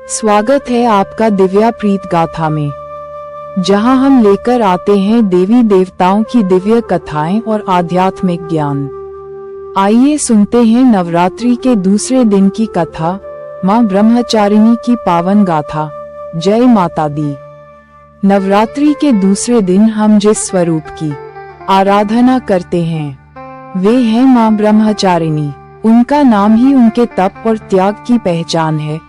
स्वागत है आपका दिव्या प्रीत गाथा में, जहां हम लेकर आते हैं देवी देवताओं की दिव्य कथाएं और आध्यात्मिक ज्ञान। आइए सुनते हैं नवरात्रि के दूसरे दिन की कथा, मां ब्रह्मचारिणी की पावन गाथा। जय माता दी। नवरात्रि के दूसरे दिन हम जिस स्वरूप की आराधना करते हैं वे हैं मां ब्रह्मचारिणी। उनका नाम ही उनके तप और त्याग की पहचान है।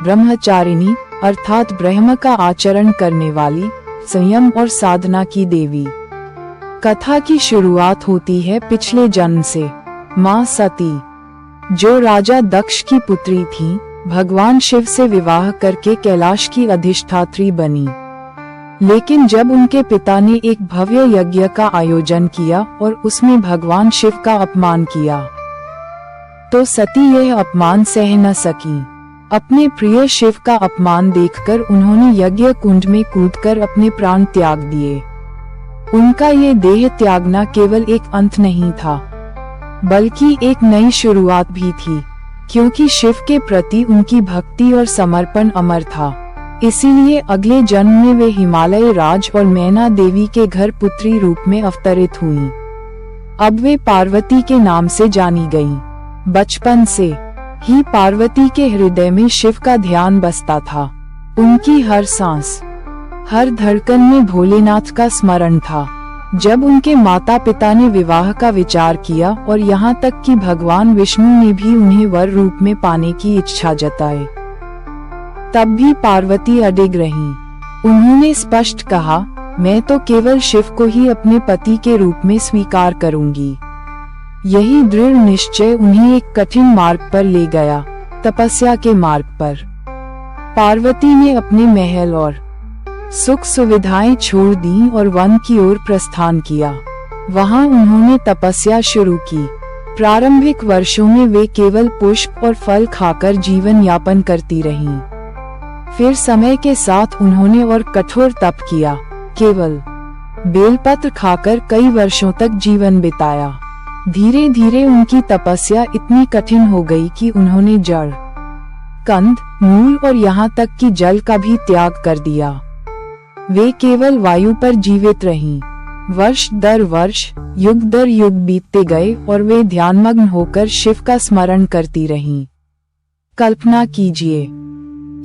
ब्रह्मचारिणी अर्थात ब्रह्म का आचरण करने वाली, संयम और साधना की देवी। कथा की शुरुआत होती है पिछले जन्म से। मां सती, जो राजा दक्ष की पुत्री थी, भगवान शिव से विवाह करके कैलाश की अधिष्ठात्री बनी। लेकिन जब उनके पिता ने एक भव्य यज्ञ का आयोजन किया और उसमें भगवान शिव का अपमान किया, तो सती यह अपमान सह न सकी। अपने प्रिय शिव का अपमान देखकर उन्होंने यज्ञ कुंड में कूदकर अपने प्राण त्याग दिए। उनका ये देह त्यागना केवल एक अंत नहीं था, बल्कि एक नई शुरुआत भी थी, क्योंकि शिव के प्रति उनकी भक्ति और समर्पण अमर था। इसीलिए अगले जन्म में वे हिमालय राज और मैना देवी के घर पुत्री रूप में अवतरित हुईं। अब वे पार्वती के नाम से जानी गईं। बचपन से ही पार्वती के हृदय में शिव का ध्यान बसता था। उनकी हर सांस, हर धड़कन में भोलेनाथ का स्मरण था। जब उनके माता पिता ने विवाह का विचार किया और यहाँ तक कि भगवान विष्णु ने भी उन्हें वर रूप में पाने की इच्छा जताई, तब भी पार्वती अडिग रहीं। उन्होंने स्पष्ट कहा, मैं तो केवल शिव को ही अपने पति के रूप में स्वीकार करूंगी। यही दृढ़ निश्चय उन्हें एक कठिन मार्ग पर ले गया, तपस्या के मार्ग पर। पार्वती ने अपने महल और सुख सुविधाएं छोड़ दी और वन की ओर प्रस्थान किया। वहां उन्होंने तपस्या शुरू की। प्रारंभिक वर्षों में वे केवल पुष्प और फल खाकर जीवन यापन करती रहीं। फिर समय के साथ उन्होंने और कठोर तप किया, केवल बेलपत्र खाकर कई वर्षों तक जीवन बिताया। धीरे धीरे उनकी तपस्या इतनी कठिन हो गई कि उन्होंने जड़, कंद, मूल और यहाँ तक कि जल का भी त्याग कर दिया। वे केवल वायु पर जीवित रहीं। वर्ष दर वर्ष, युग दर युग बीतते गए और वे ध्यानमग्न होकर शिव का स्मरण करती रहीं। कल्पना कीजिए,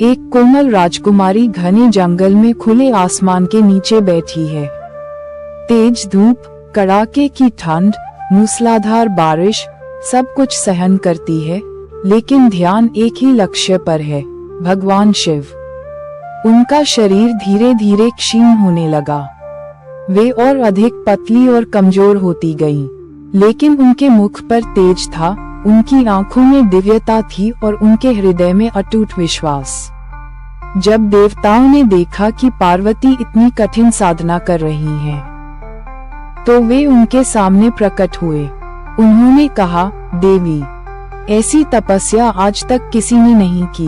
एक कोमल राजकुमारी घने जंगल में खुले आसमान के नीचे बैठी है। तेज धूप, कड़ाके की ठंड, मूसलाधार बारिश, सब कुछ सहन करती है, लेकिन ध्यान एक ही लक्ष्य पर है, भगवान शिव। उनका शरीर धीरे धीरे क्षीण होने लगा। वे और अधिक पतली और कमजोर होती गईं, लेकिन उनके मुख पर तेज था, उनकी आंखों में दिव्यता थी और उनके हृदय में अटूट विश्वास। जब देवताओं ने देखा कि पार्वती इतनी कठिन साधना कर रही हैं, तो वे उनके सामने प्रकट हुए। उन्होंने कहा, देवी, ऐसी तपस्या आज तक किसी ने नहीं की।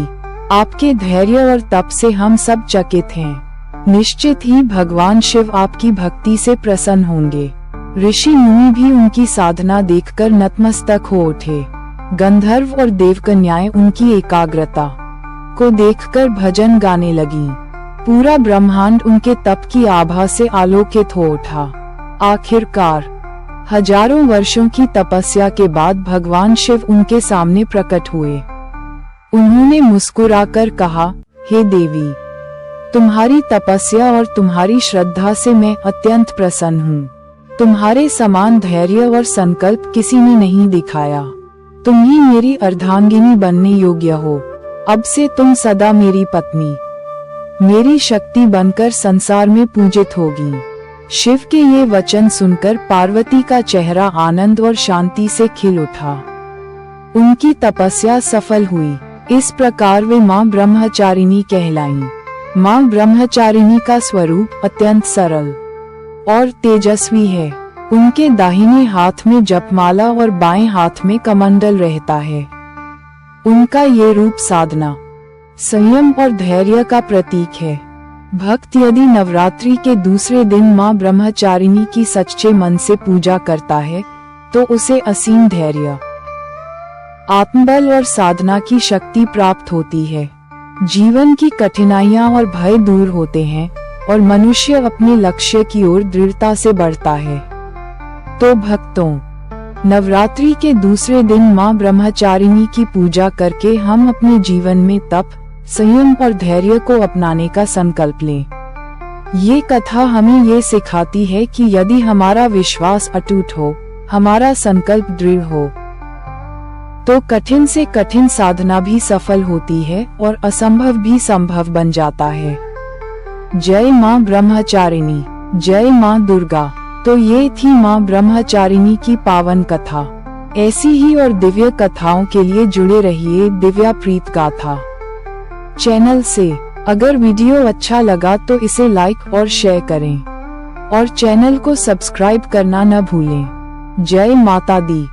आपके धैर्य और तप से हम सब चकित हैं। निश्चित ही भगवान शिव आपकी भक्ति से प्रसन्न होंगे। ऋषि मुनि भी उनकी साधना देखकर नतमस्तक हो उठे। गंधर्व और देवकन्याएं उनकी एकाग्रता को देखकर भजन गाने लगीं। पूरा ब्रह्मांड उनके तप की आभा से आलोकित हो उठा। आखिरकार हजारों वर्षों की तपस्या के बाद भगवान शिव उनके सामने प्रकट हुए। उन्होंने मुस्कुराकर कहा, हे देवी, तुम्हारी तपस्या और तुम्हारी श्रद्धा से मैं अत्यंत प्रसन्न हूँ। तुम्हारे समान धैर्य और संकल्प किसी ने नहीं दिखाया। तुम ही मेरी अर्धांगिनी बनने योग्य हो। अब से तुम सदा मेरी पत्नी, मेरी शक्ति बनकर संसार में पूजित होगी। शिव के ये वचन सुनकर पार्वती का चेहरा आनंद और शांति से खिल उठा। उनकी तपस्या सफल हुई। इस प्रकार वे मां ब्रह्मचारिणी कहलाईं। मां ब्रह्मचारिणी का स्वरूप अत्यंत सरल और तेजस्वी है। उनके दाहिने हाथ में जपमाला और बाएं हाथ में कमंडल रहता है। उनका ये रूप साधना, संयम और धैर्य का प्रतीक है। भक्त यदि नवरात्रि के दूसरे दिन मां ब्रह्मचारिणी की सच्चे मन से पूजा करता है, तो उसे असीम धैर्य, आत्मबल और साधना की शक्ति प्राप्त होती है। जीवन की कठिनाइयां और भय दूर होते हैं और मनुष्य अपने लक्ष्य की ओर दृढ़ता से बढ़ता है। तो भक्तों, नवरात्रि के दूसरे दिन मां ब्रह्मचारिणी की पूजा करके हम अपने जीवन में तप, संयम और धैर्य को अपनाने का संकल्प लें। ये कथा हमें ये सिखाती है कि यदि हमारा विश्वास अटूट हो, हमारा संकल्प दृढ़ हो, तो कठिन से कठिन साधना भी सफल होती है और असंभव भी संभव बन जाता है। जय मां ब्रह्मचारिणी, जय मां दुर्गा। तो ये थी मां ब्रह्मचारिणी की पावन कथा। ऐसी ही और दिव्य कथाओं के लिए जुड़े रहिए दिव्या प्रीत गाथा चैनल से। अगर वीडियो अच्छा लगा तो इसे लाइक और शेयर करें और चैनल को सब्सक्राइब करना न भूलें। जय माता दी।